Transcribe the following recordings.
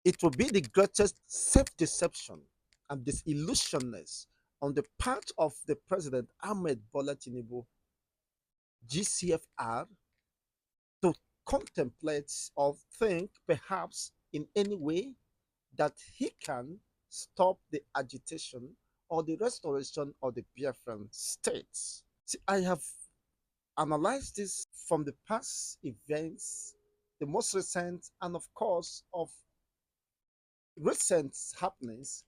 It will be the greatest self-deception and disillusionness on the part of the President Ahmed Bola Tinubu, GCFR, to contemplate or think perhaps in any way that he can stop the agitation or the restoration of the Biafran states. See, I have analyzed this from the past events, the most recent, and of course, of recent happenings.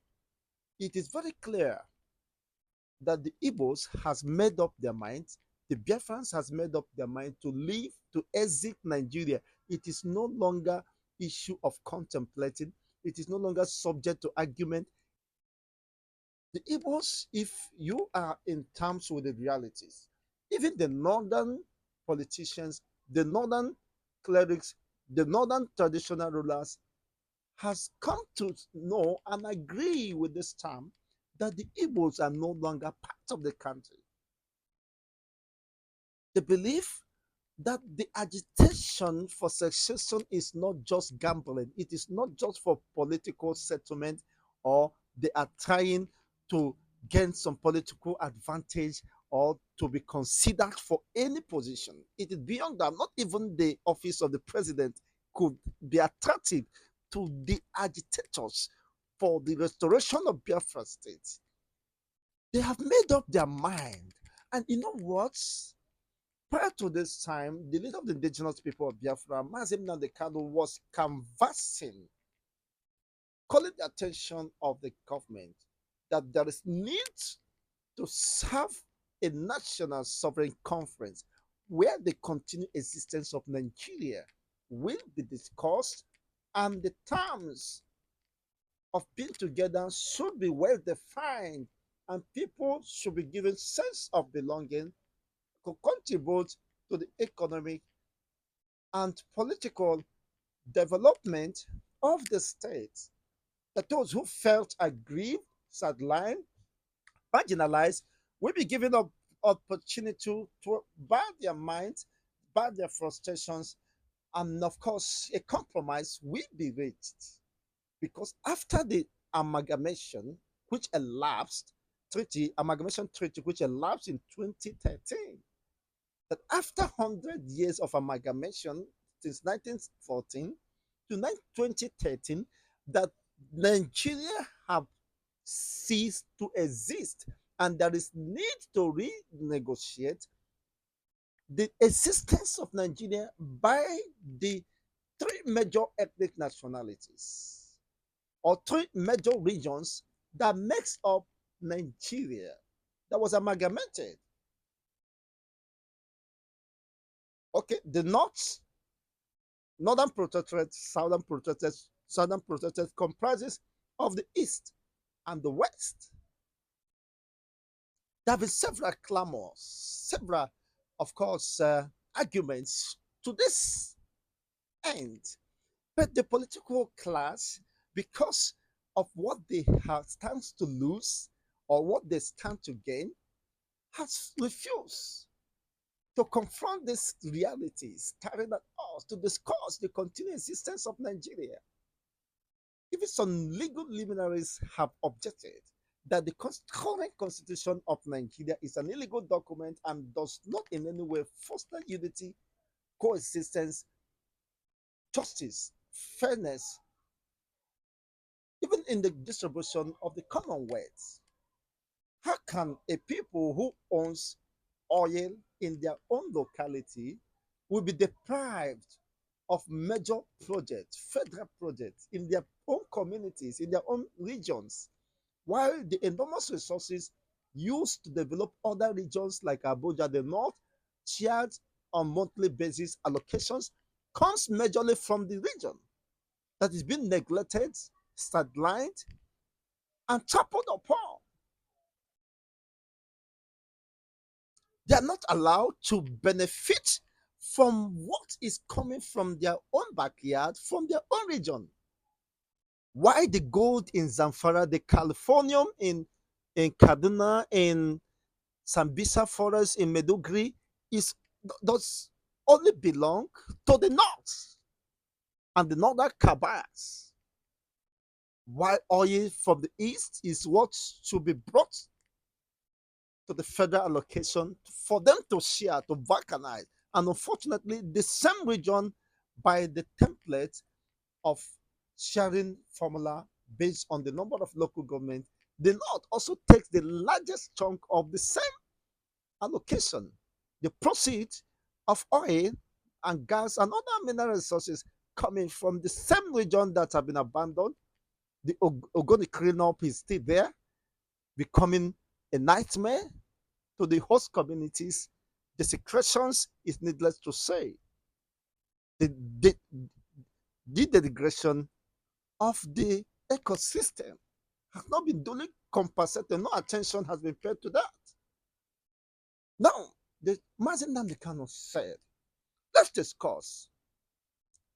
It is very clear that the Igbos has made up their minds, the Biafrans has made up their mind to leave, to exit Nigeria. It is no longer issue of contemplating. It is no longer subject to argument. The Igbos, if you are in terms with the realities, even the northern politicians, the northern clerics, the northern traditional rulers has come to know and agree with this term that the Igbos are no longer part of the country. They believe that the agitation for secession is not just gambling, it is not just for political settlement, or they are trying to gain some political advantage or to be considered for any position. It is beyond that. Not even the office of the president could be attractive to the agitators for the restoration of Biafra state. They have made up their mind. And you know what? Prior to this time, the leader of the indigenous people of Biafra, Mazim Nandekano, was canvassing, calling the attention of the government that there is need to have a national sovereign conference where the continued existence of Nigeria will be discussed and the terms of being together should be well defined and people should be given sense of belonging to contribute to the economic and political development of the state. That those who felt aggrieved, sidelined, marginalized will be given an opportunity to bar their minds, bar their frustrations, and of course, a compromise will be reached. Because after the amalgamation, which elapsed, amalgamation treaty, which elapsed in 2013, that after 100 years of amalgamation, since 1914 to 2013, that Nigeria have ceased to exist and there is need to renegotiate the existence of Nigeria by the three major ethnic nationalities or three major regions that makes up Nigeria that was amalgamated. Okay, the North, Northern Protectorate, Southern Protectorate comprises of the East and the West. There have been several clamors, several, of course, arguments to this end. But the political class, because of what they have stands to lose or what they stand to gain, has refused to confront these realities, staring at us to discuss the continued existence of Nigeria. Even some legal luminaries have objected that the current constitution of Nigeria is an illegal document and does not in any way foster unity, coexistence, justice, fairness, even in the distribution of the commonwealth. How can a people who owns oil in their own locality will be deprived of major projects, federal projects in their own communities, in their own regions, while the enormous resources used to develop other regions like Abuja, the North, shared on monthly basis allocations comes majorly from the region that is being neglected, sidelined, and trampled upon. They are not allowed to benefit from what is coming from their own backyard, from their own region. Why the gold in Zamfara, the Californium in Kaduna, in Sambisa Forest, in Medugri, is does only belong to the North and the Northern Kabars. while oil from the east is what should be brought to the federal allocation for them to share, to balkanize. And unfortunately, the same region, by the template of sharing formula based on the number of local governments, the North also takes the largest chunk of the same allocation. The proceeds of oil and gas and other mineral resources coming from the same region that have been abandoned. The organic cleanup is still there, becoming a nightmare to the host communities. The secretions is needless to say. The, the, the degradation of the ecosystem has not been duly compensated. No attention has been paid to that. Now, the Mazin Namdekano said, let's discuss.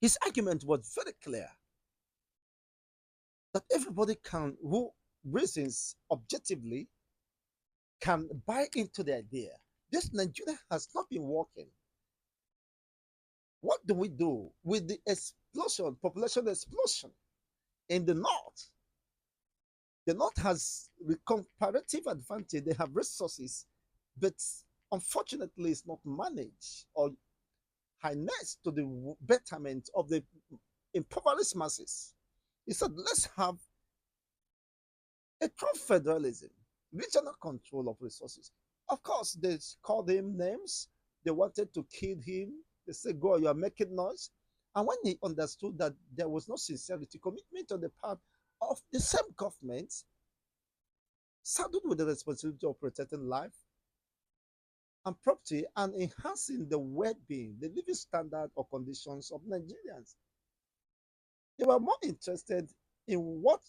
His argument was very clear that everybody can, who reasons objectively, can buy into the idea. This Nigeria has not been working. What do we do with the explosion, population explosion in the north? The north has the comparative advantage. They have resources, but unfortunately, it's not managed or harnessed to the betterment of the impoverished masses. He said, let's have a true federalism, regional control of resources. Of course, they called him names. They wanted to kill him. They said, go, you are making noise. And when he understood that there was no sincerity, commitment on the part of the same government, saddled with the responsibility of protecting life and property and enhancing the well-being, the living standard or conditions of Nigerians. They were more interested in what,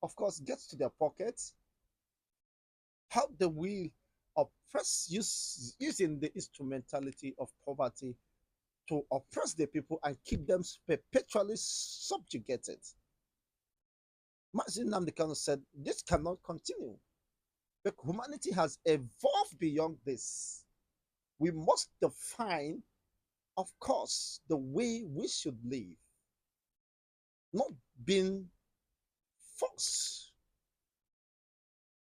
of course, gets to their pockets, how the will oppress using the instrumentality of poverty to oppress the people and keep them perpetually subjugated. Mazin Namdekano said, this cannot continue. But humanity has evolved beyond this. We must define, of course, the way we should live, not being forced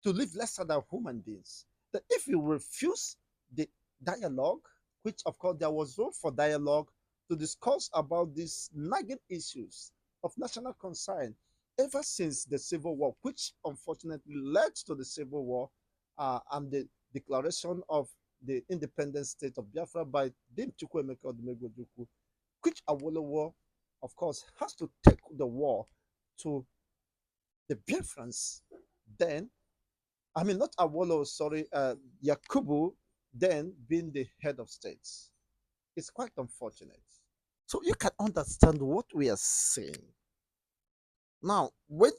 to live lesser than human beings. That if you refuse the dialogue, which of course there was room for dialogue to discuss about these nagging issues of national concern ever since the Civil War, which unfortunately led to the Civil War and the declaration of the independent state of Biafra by Dim Chukwuemeka Odumegwu, which Awolowo, of course, has to take the war to the Biafrans. Then, I mean, not Awolowo, sorry, Yakubu, then being the head of states. It's quite unfortunate. So you can understand what we are saying. Now, when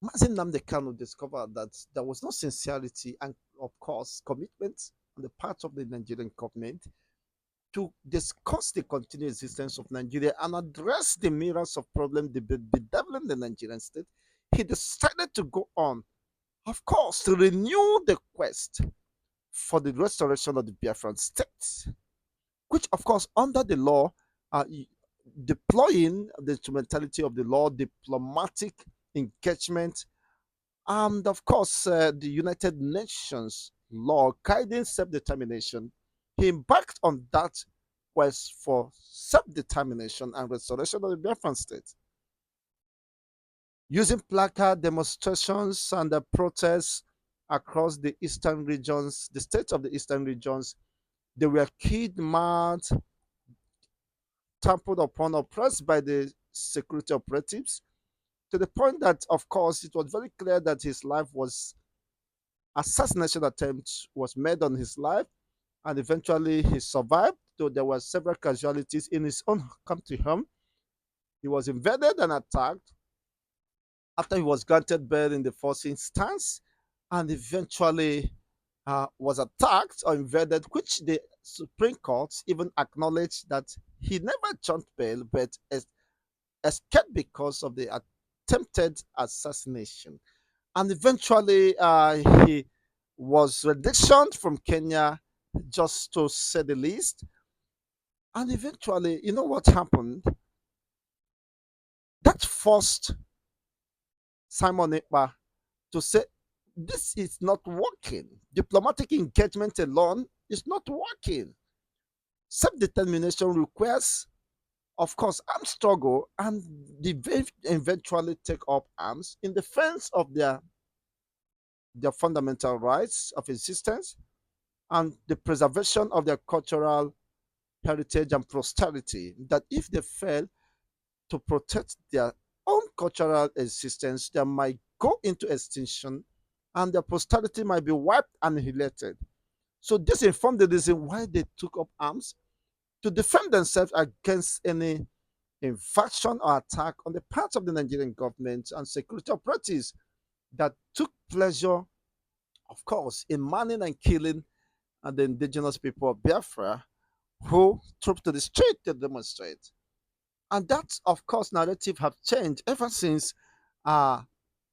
Mazin Namdekano discovered that there was no sincerity and, of course, commitment on the part of the Nigerian government to discuss the continued existence of Nigeria and address the myriads of problems bedeviling the Nigerian state, he decided to go on, of course, to renew the quest for the restoration of the Biafran state, which, of course, under the law, uh, deploying the instrumentality of the law, diplomatic engagement, and of course, the United Nations law guiding self determination. He embarked on that quest for self determination and restoration of the Biafran state. Using placard demonstrations and protests across the eastern regions, the states of the eastern regions, they were killed, mad, trampled upon, oppressed by the security operatives to the point that, of course, it was very clear that his life was assassination attempt was made on his life, and eventually he survived. Though there were several casualties in his own country home, he was invaded and attacked after he was granted bail in the first instance, and eventually was attacked or invaded, which the Supreme Court even acknowledged that he never jumped bail but escaped because of the attempted assassination. And eventually, he was renditioned from Kenya, just to say the least. And eventually, you know what happened? That forced Simon Ekpa, to say this is not working. Diplomatic engagement alone is not working. Self-determination requires, of course, armed struggle, and they eventually take up arms in defense of their fundamental rights of existence and the preservation of their cultural heritage and posterity. That if they fail to protect their own cultural existence, they might go into extinction and their posterity might be wiped and annihilated. So this informed the reason why they took up arms to defend themselves against any invasion or attack on the part of the Nigerian government and security operatives that took pleasure, of course, in manning and killing the indigenous people of Biafra who trooped to the street to demonstrate. And that, of course, narrative have changed ever since uh,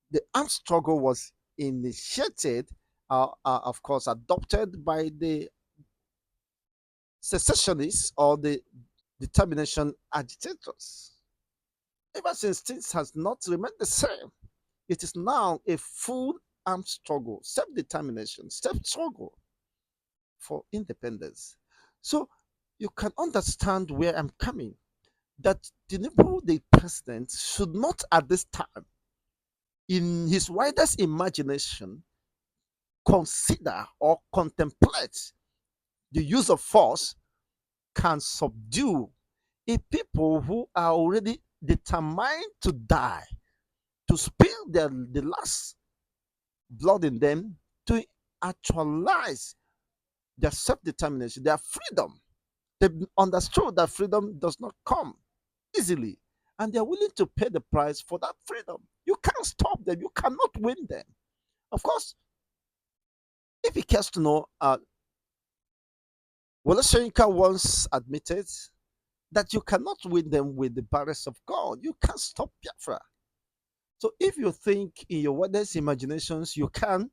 the armed struggle was initiated, of course, adopted by the secessionists or the determination agitators. Ever since, things has not remained the same. It is now a full armed struggle, self-determination, self-struggle for independence. So you can understand where I'm coming. That Tinubu, the president, should not at this time, in his widest imagination, consider or contemplate the use of force can subdue a people who are already determined to die, to spill the last blood in them, to actualize their self-determination, their freedom. They understood that freedom does not come easily, and they're willing to pay the price for that freedom. You can't stop them. You cannot win them. Of course, if he cares to know, Wole Soyinka once admitted that you cannot win them with the barriers of God. You can't stop Biafra. So if you think in your wildest imaginations you can,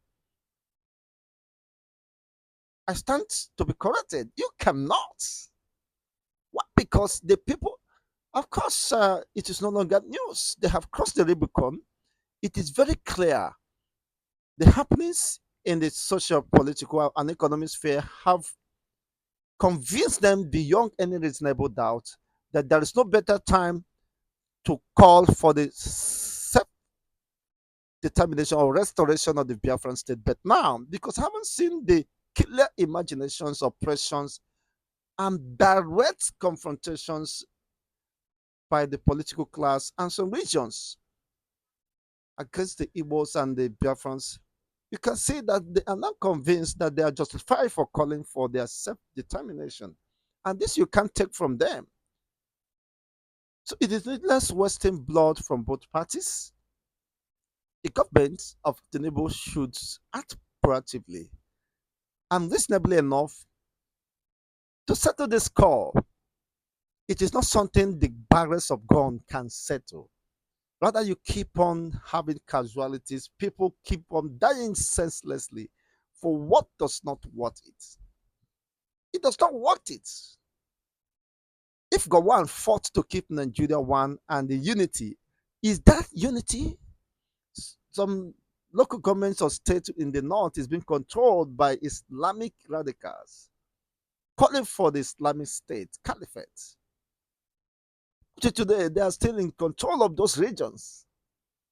I stand to be corrected. You cannot. Why? Because the people, of course, it is no longer news. They have crossed the Rubicon. It is very clear. The happenings in the social, political, and economic sphere have convinced them beyond any reasonable doubt that there is no better time to call for the self determination or restoration of the Biafran state. But now, because I haven't seen the clear imaginations, oppressions, and direct confrontations by the political class and some regions against the Igbos and the Biafrans, you can see that they are not convinced that they are justified for calling for their self determination. And this you can't take from them. So it is needless wasting blood from both parties. The government of Tinubu should act proactively and reasonably enough to settle this score. It is not something the barrels of gun can settle. Rather, you keep on having casualties. People keep on dying senselessly for what does not worth it. It does not worth it. If Gowon fought to keep Nigeria one and the unity, is that unity? Some local governments or states in the north is being controlled by Islamic radicals, calling for the Islamic State caliphate. Today, they are still in control of those regions.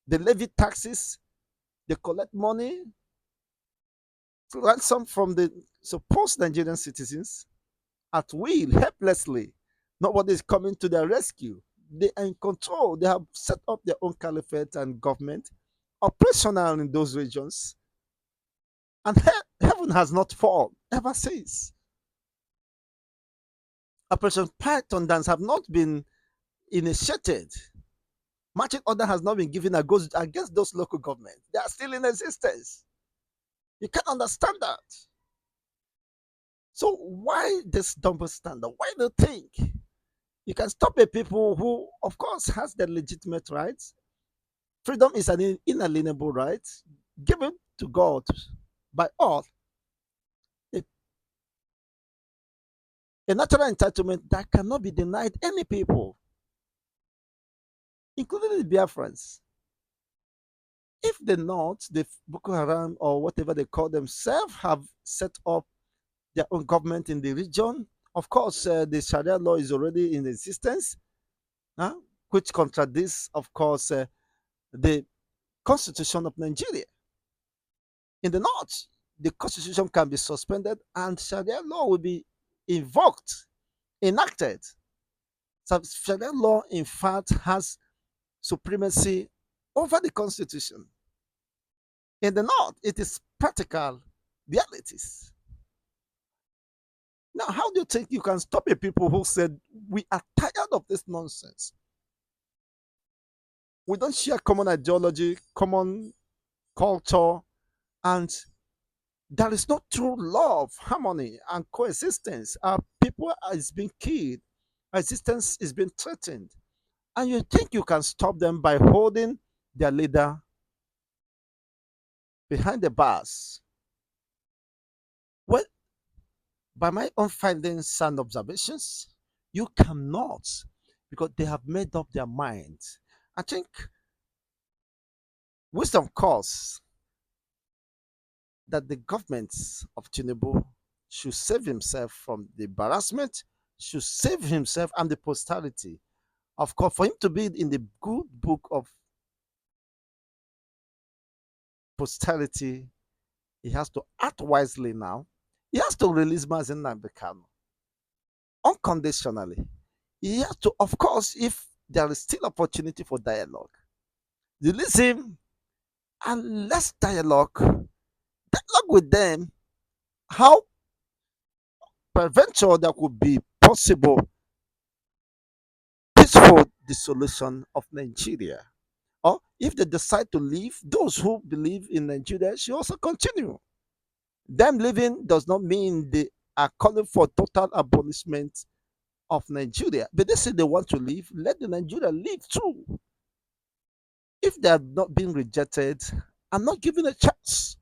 They levy taxes, they collect money, ransom from the supposed Nigerian citizens at will, helplessly. Nobody is coming to their rescue. They are in control. They have set up their own caliphate and government operational in those regions. And heaven has not fallen ever since. Operation Python dance have not been initiated. Marching order has not been given against those local governments. They are still in existence. You can't understand that. So why this double standard? Why do you think you can stop a people who, of course, has their legitimate rights? Freedom is an inalienable right given to God by all. A, a natural entitlement that cannot be denied any people, including the Biafrans. If the North, the Boko Haram or whatever they call themselves, have set up their own government in the region, of course, the Sharia law is already in existence, huh? Which contradicts, of course, the constitution of Nigeria. In the North, the constitution can be suspended and Sharia law will be invoked, enacted. So Sharia law, in fact, has supremacy over the constitution. In the North, it is practical realities. Now, how do you think you can stop a people who said, we are tired of this nonsense? We don't share common ideology, common culture, and there is no true love, harmony, and coexistence. Our people is being killed, our existence is being threatened. And you think you can stop them by holding their leader behind the bars? Well, by my own findings and observations, you cannot, because they have made up their minds. I think wisdom calls that the government of Tinubu should save himself from the embarrassment, should save himself and the posterity. Of course, for him to be in the good book of posterity, he has to act wisely now. He has to release Mazen Nambekano unconditionally. He has to, of course, if there is still opportunity for dialogue, release him and let's dialogue with them. How peradventure there could be possible peaceful dissolution of Nigeria. Or if they decide to leave, those who believe in Nigeria should also continue. Them leaving does not mean they are calling for total abolishment of Nigeria. But they say they want to leave, let the Nigeria leave too. If they are not being rejected and not given a chance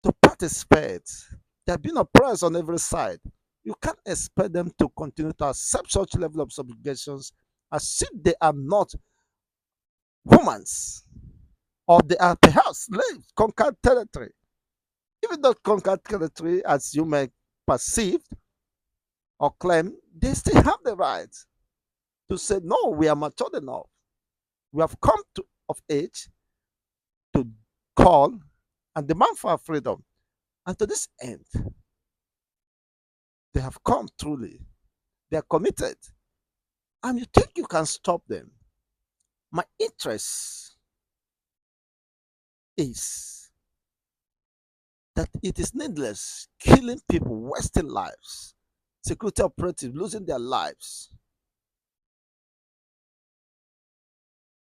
to participate, they are being oppressed on every side. You can't expect them to continue to accept such level of subjugations as if they are not humans or they are perhaps slaves, conquered territory. Even though conquered territory, as you may perceive or claim, they still have the right to say, no, we are matured enough. We have come to of age to call and demand for our freedom. And to this end, they have come truly. They are committed. And you think you can stop them? My interest is that it is needless killing people, wasting lives, security operatives losing their lives,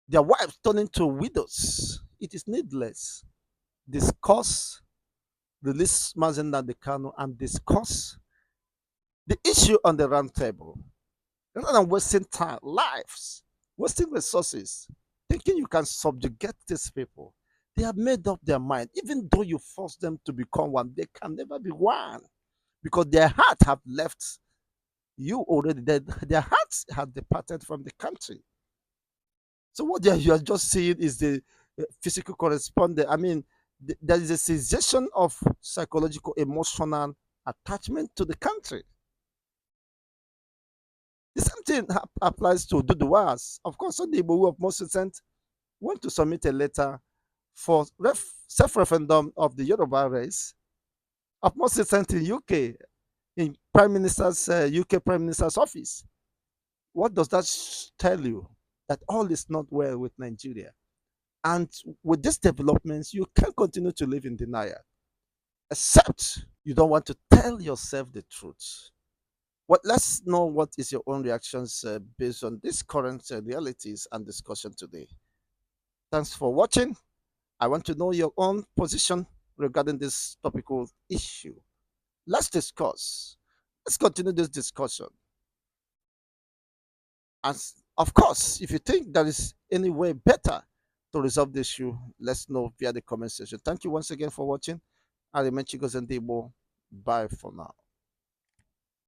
their wives turning to widows. It is needless. Discuss, release Mazen Kanu and discuss the issue on the round table rather than wasting time, lives, wasting resources, thinking you can subjugate these people. They have made up their mind. Even though you force them to become one, they can never be one because their heart have left you already. Their hearts have departed from the country. So what you are just seeing is the physical correspondent. I mean, there is a cessation of psychological, emotional attachment to the country. The same thing applies to Duduwas. Of course, on the Igbo of most recent want to submit a letter for self-referendum of the Yoruba race of most recent in UK, in Prime Minister's UK Prime Minister's office. What does that tell you? That all is not well with Nigeria. And with these developments, you can't continue to live in denial, except you don't want to tell yourself the truth. What let's know what is your own reactions based on these current realities and discussion today. Thanks for watching. I want to know your own position regarding this topical issue. Let's discuss. Let's continue this discussion. As of course, if you think there is any way better to resolve the issue, let's know via the comment section. Thank you once again for watching. I remain Chigos and Debo. Bye for now.